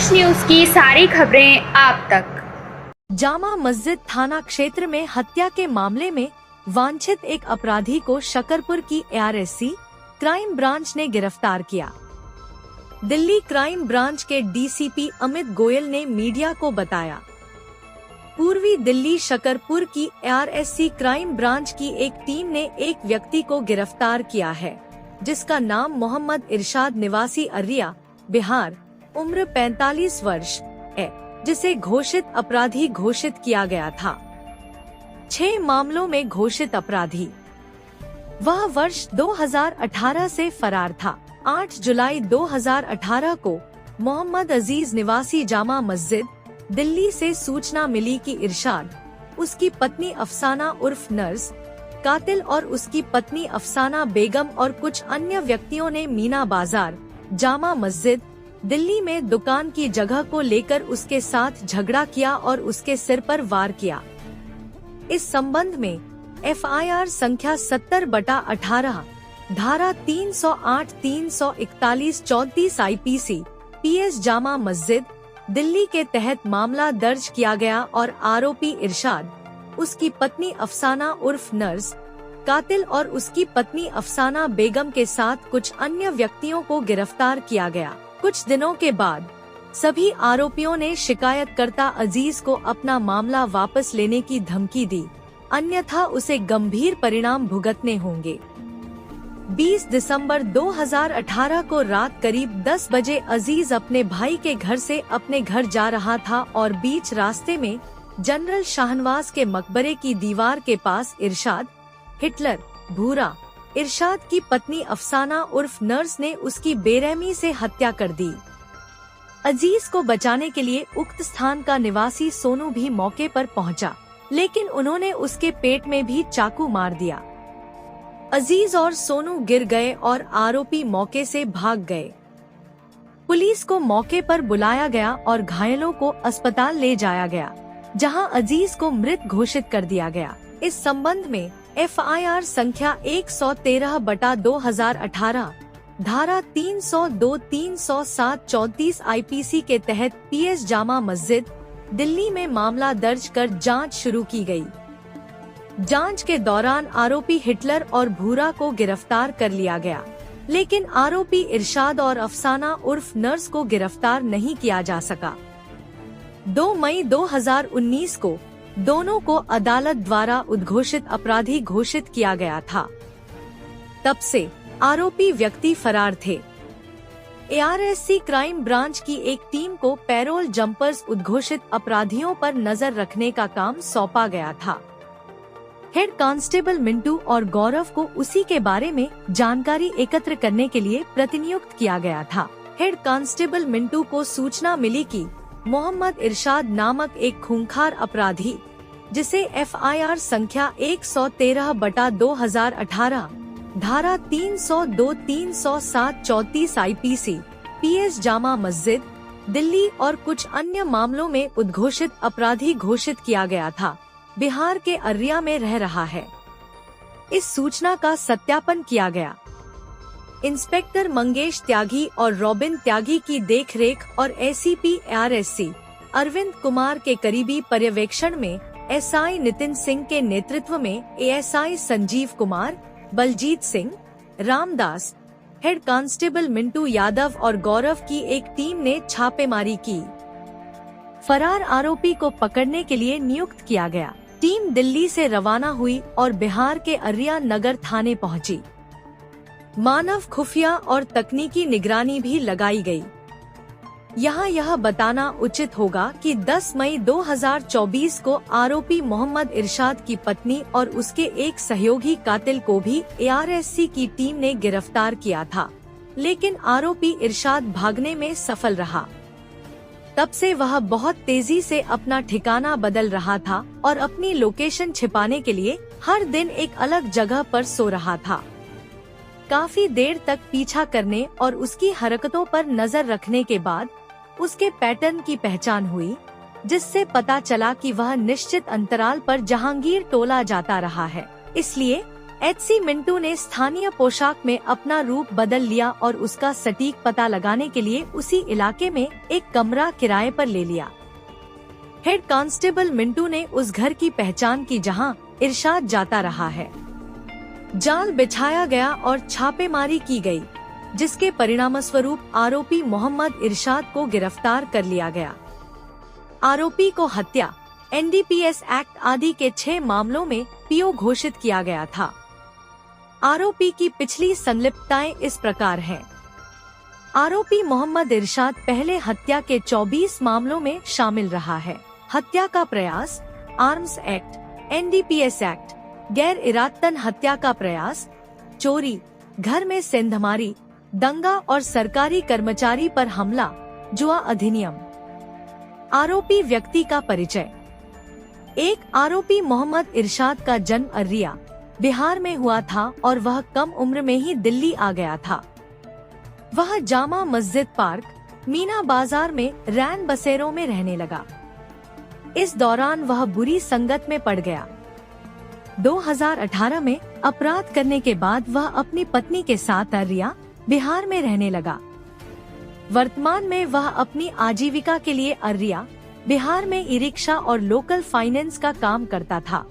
देश न्यूज की सारी खबरें आप तक। जामा मस्जिद थाना क्षेत्र में हत्या के मामले में वांछित एक अपराधी को शकरपुर की ARSC क्राइम ब्रांच ने गिरफ्तार किया। दिल्ली क्राइम ब्रांच के DCP अमित गोयल ने मीडिया को बताया, पूर्वी दिल्ली शकरपुर की ARSC क्राइम ब्रांच की एक टीम ने एक व्यक्ति को गिरफ्तार किया है, जिसका नाम मोहम्मद इरशाद निवासी अर्रिया, बिहार, उम्र 45 वर्ष है, जिसे घोषित अपराधी घोषित किया गया था। 6 मामलों में घोषित अपराधी। वह वर्ष 2018 से फरार था। 8 जुलाई 2018 को मोहम्मद अजीज निवासी जामा मस्जिद दिल्ली से सूचना मिली कि इरशाद, उसकी पत्नी अफसाना उर्फ नर्स, कातिल और उसकी पत्नी अफसाना बेगम और कुछ अन्य व्यक्तियों ने मीना बाजार, जामा मस्जिद दिल्ली में दुकान की जगह को लेकर उसके साथ झगड़ा किया और उसके सिर पर वार किया। इस संबंध में FIR संख्या 70/18 धारा 308, 341, 34 IPC PS जामा मस्जिद दिल्ली के तहत मामला दर्ज किया गया और आरोपी इरशाद, उसकी पत्नी अफसाना उर्फ नर्स, कातिल और उसकी पत्नी अफसाना बेगम के साथ कुछ अन्य व्यक्तियों को गिरफ्तार किया गया। कुछ दिनों के बाद सभी आरोपियों ने शिकायतकर्ता अजीज को अपना मामला वापस लेने की धमकी दी, अन्यथा उसे गंभीर परिणाम भुगतने होंगे। 20 दिसंबर 2018 को रात करीब 10 बजे अजीज अपने भाई के घर से अपने घर जा रहा था और बीच रास्ते में जनरल शाहनवाज के मकबरे की दीवार के पास इरशाद, हिटलर, भूरा, इरशाद की पत्नी अफसाना उर्फ नर्स ने उसकी बेरहमी से हत्या कर दी। अजीज को बचाने के लिए उक्त स्थान का निवासी सोनू भी मौके पर पहुंचा, लेकिन उन्होंने उसके पेट में भी चाकू मार दिया। अजीज और सोनू गिर गए और आरोपी मौके से भाग गए। पुलिस को मौके पर बुलाया गया और घायलों को अस्पताल ले जाया गया, जहां अजीज को मृत घोषित कर दिया गया। इस संबंध में FIR संख्या 113/2018 धारा 302, 307, 34 IPC के तहत PS जामा मस्जिद दिल्ली में मामला दर्ज कर जांच शुरू की गई। जांच के दौरान आरोपी हिटलर और भूरा को गिरफ्तार कर लिया गया, लेकिन आरोपी इरशाद और अफसाना उर्फ नर्स को गिरफ्तार नहीं किया जा सका। 2 मई 2019 को दोनों को अदालत द्वारा उद्घोषित अपराधी घोषित किया गया था। तब से आरोपी व्यक्ति फरार थे। ARSC क्राइम ब्रांच की एक टीम को पैरोल जंपर्स उद्घोषित अपराधियों पर नजर रखने का काम सौंपा गया था। हेड कांस्टेबल मिंटू और गौरव को उसी के बारे में जानकारी एकत्र करने के लिए प्रतिनियुक्त किया गया था। हेड कांस्टेबल मिंटू को सूचना मिली कि मोहम्मद इरशाद नामक एक खूंखार अपराधी, जिसे FIR संख्या 113/2018 धारा 302, 307, 34 IPC PS जामा मस्जिद दिल्ली और कुछ अन्य मामलों में उद्घोषित अपराधी घोषित किया गया था, बिहार के अर्रिया में रह रहा है। इस सूचना का सत्यापन किया गया। इंस्पेक्टर मंगेश त्यागी और रॉबिन त्यागी की देखरेख और ACP ARSC अरविंद कुमार के करीबी पर्यवेक्षण में SI नितिन सिंह के नेतृत्व में ASI Sanjeev Kumar, Baljeet Singh, Ramdas, head constable Mintu Yadav और गौरव की एक टीम ने छापेमारी की। फरार आरोपी को पकड़ने के लिए नियुक्त किया गया। टीम दिल्ली से रवाना हुई और बिहार के अर्रिया नगर थाने पहुंची। मानव खुफिया और तकनीकी निगरानी भी लगाई गई। यहाँ यह बताना उचित होगा कि 10 मई 2024 को आरोपी मोहम्मद इरशाद की पत्नी और उसके एक सहयोगी कातिल को भी ARSC की टीम ने गिरफ्तार किया था, लेकिन आरोपी इरशाद भागने में सफल रहा। तब से वह बहुत तेजी से अपना ठिकाना बदल रहा था और अपनी लोकेशन छिपाने के लिए हर दिन एक अलग जगह पर सो रहा था। काफी देर तक पीछा करने और उसकी हरकतों पर नजर रखने के बाद उसके पैटर्न की पहचान हुई, जिससे पता चला कि वह निश्चित अंतराल पर जहांगीर टोला जाता रहा है। इसलिए एचसी मिंटू ने स्थानीय पोशाक में अपना रूप बदल लिया और उसका सटीक पता लगाने के लिए उसी इलाके में एक कमरा किराए पर ले लिया। हेड कांस्टेबल मिंटू ने उस घर की पहचान की जहां इरशाद जाता रहा है। जाल बिछाया गया और छापेमारी की गई, जिसके परिणामस्वरूप आरोपी मोहम्मद इरशाद को गिरफ्तार कर लिया गया। आरोपी को हत्या, एनडीपीएस एक्ट आदि के 6 मामलों में पीओ घोषित किया गया था। आरोपी की पिछली संलिप्तताएं इस प्रकार हैं। आरोपी मोहम्मद इरशाद पहले हत्या के 24 मामलों में शामिल रहा है। हत्या का प्रयास, आर्म्स एक्ट, एनडीपीएस एक्ट, गैर इरादतन हत्या का प्रयास, चोरी, घर में सेंधमारी, दंगा और सरकारी कर्मचारी पर हमला, जुआ अधिनियम। आरोपी व्यक्ति का परिचय। एक आरोपी मोहम्मद इरशाद का जन्म अर्रिया, बिहार में हुआ था और वह कम उम्र में ही दिल्ली आ गया था। वह जामा मस्जिद पार्क, मीना बाजार में रैन बसेरों में रहने लगा। इस दौरान वह बुरी संगत में पड़ गया। 2018 में अपराध करने के बाद वह अपनी पत्नी के साथ अर्रिया, बिहार में रहने लगा। वर्तमान में वह अपनी आजीविका के लिए अर्रिया, बिहार में ई रिक्शा और लोकल फाइनेंस का काम करता था।